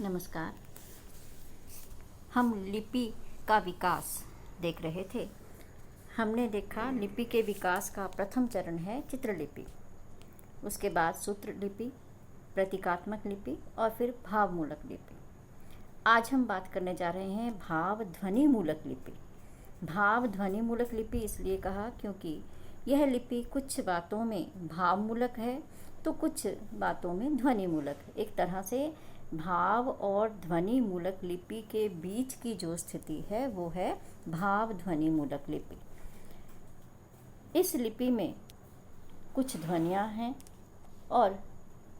नमस्कार। हम लिपि का विकास देख रहे थे। हमने देखा लिपि के विकास का प्रथम चरण है चित्रलिपि, उसके बाद सूत्र लिपि, प्रतीकात्मक लिपि और फिर भावमूलक लिपि। आज हम बात करने जा रहे हैं भाव ध्वनि मूलक लिपि। भाव ध्वनि मूलक लिपि इसलिए कहा क्योंकि यह लिपि कुछ बातों में भावमूलक है तो कुछ बातों में ध्वनि मूलक है। एक तरह से भाव और ध्वनि मूलक लिपि के बीच की जो स्थिति है वो है भाव ध्वनि मूलक लिपि। इस लिपि में कुछ ध्वनियाँ हैं और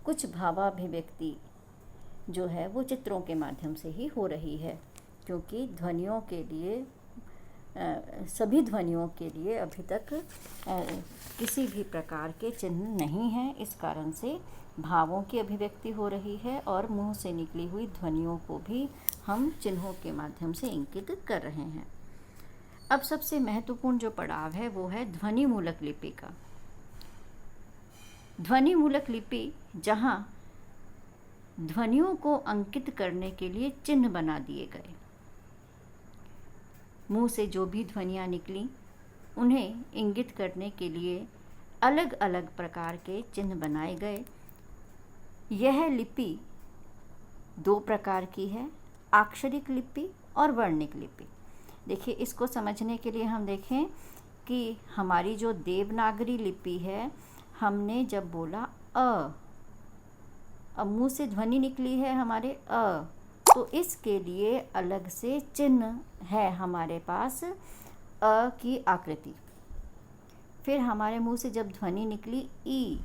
कुछ भावाभिव्यक्ति जो है वो चित्रों के माध्यम से ही हो रही है, क्योंकि ध्वनियों के लिए सभी ध्वनियों के लिए अभी तक किसी भी प्रकार के चिन्ह नहीं हैं। इस कारण से भावों की अभिव्यक्ति हो रही है और मुंह से निकली हुई ध्वनियों को भी हम चिन्हों के माध्यम से इंकित कर रहे हैं। अब सबसे महत्वपूर्ण जो पड़ाव है वो है ध्वनि मूलक लिपि का। ध्वनि मूलक लिपि जहाँ ध्वनियों को अंकित करने के लिए चिन्ह बना दिए गए, मुंह से जो भी ध्वनियाँ निकली उन्हें इंगित करने के लिए अलग अलग प्रकार के चिन्ह बनाए गए। यह लिपि दो प्रकार की है, अक्षरिक लिपि और वर्णिक लिपि। देखिए, इसको समझने के लिए हम देखें कि हमारी जो देवनागरी लिपि है, हमने जब बोला अब मुंह से ध्वनि निकली है हमारे तो इसके लिए अलग से चिन्ह है हमारे पास अ की आकृति। फिर हमारे मुंह से जब ध्वनि निकली ई,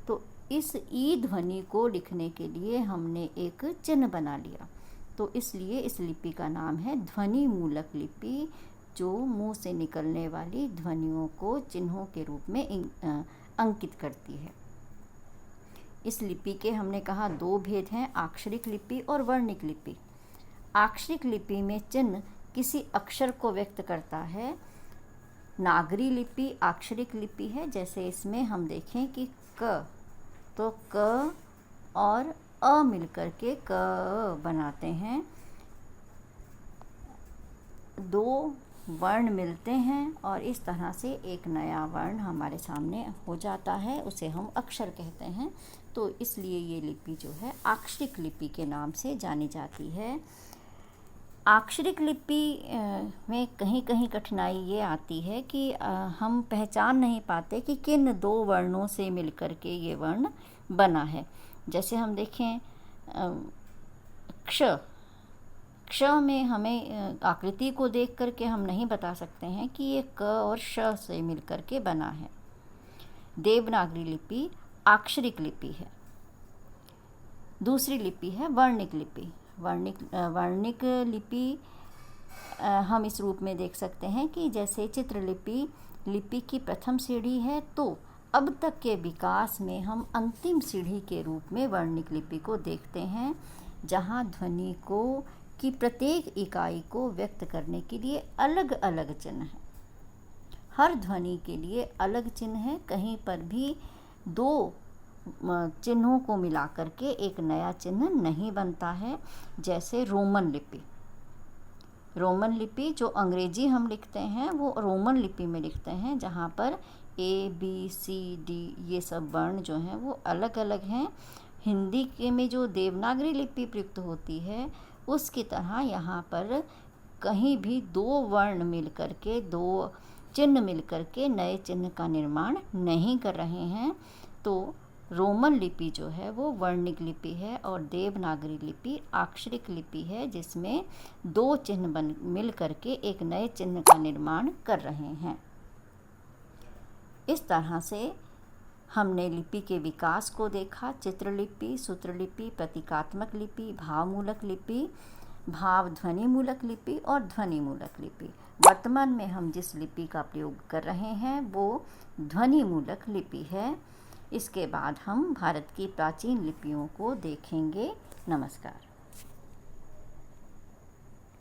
तो इस ई ध्वनि को लिखने के लिए हमने एक चिन्ह बना लिया। तो इसलिए इस लिपि का नाम है ध्वनि मूलक लिपि, जो मुंह से निकलने वाली ध्वनियों को चिन्हों के रूप में अंकित करती है। इस लिपि के हमने कहा दो भेद हैं, अक्षरिक लिपि और वर्णिक लिपि। अक्षरिक लिपि में चिन्ह किसी अक्षर को व्यक्त करता है। नागरी लिपि अक्षरिक लिपि है। जैसे इसमें हम देखें कि क, तो क और अ मिलकर के क बनाते हैं। दो वर्ण मिलते हैं और इस तरह से एक नया वर्ण हमारे सामने हो जाता है, उसे हम अक्षर कहते हैं। तो इसलिए ये लिपि जो है अक्षरिक लिपि के नाम से जानी जाती है। अक्षरिक लिपि में कहीं कहीं कठिनाई ये आती है कि हम पहचान नहीं पाते कि किन दो वर्णों से मिलकर के ये वर्ण बना है। जैसे हम देखें क्ष में हमें आकृति को देख करके हम नहीं बता सकते हैं कि ये क और श से मिलकर के बना है। देवनागरी लिपि अक्षरिक लिपि है। दूसरी लिपि है वर्णिक लिपि। वर्णिक लिपि हम इस रूप में देख सकते हैं कि जैसे चित्रलिपि लिपि की प्रथम सीढ़ी है, तो अब तक के विकास में हम अंतिम सीढ़ी के रूप में वर्णिक लिपि को देखते हैं, जहाँ ध्वनि को की प्रत्येक इकाई को व्यक्त करने के लिए अलग अलग चिन्ह हैं। हर ध्वनि के लिए अलग चिन्ह है। कहीं पर भी दो चिन्हों को मिलाकर के एक नया चिन्ह नहीं बनता है। जैसे रोमन लिपि, रोमन लिपि जो अंग्रेजी हम लिखते हैं वो रोमन लिपि में लिखते हैं, जहाँ पर ए बी सी डी ये सब वर्ण जो हैं वो अलग अलग हैं। हिंदी के में जो देवनागरी लिपि प्रयुक्त होती है उसकी तरह यहाँ पर कहीं भी दो वर्ण मिलकर के, दो चिन्ह मिलकर के नए चिन्ह का निर्माण नहीं कर रहे हैं। तो रोमन लिपि जो है वो वर्णिक लिपि है और देवनागरी लिपि अक्षरिक लिपि है, जिसमें दो चिन्ह मिल करके एक नए चिन्ह का निर्माण कर रहे हैं। इस तरह से हमने लिपि के विकास को देखा। चित्रलिपि, सूत्रलिपि, प्रतीकात्मक लिपि, भावमूलक लिपि, भाव ध्वनि मूलक लिपि और ध्वनि मूलक लिपि। वर्तमान में हम जिस लिपि का प्रयोग कर रहे हैं वो ध्वनि मूलक लिपि है। इसके बाद हम भारत की प्राचीन लिपियों को देखेंगे। नमस्कार।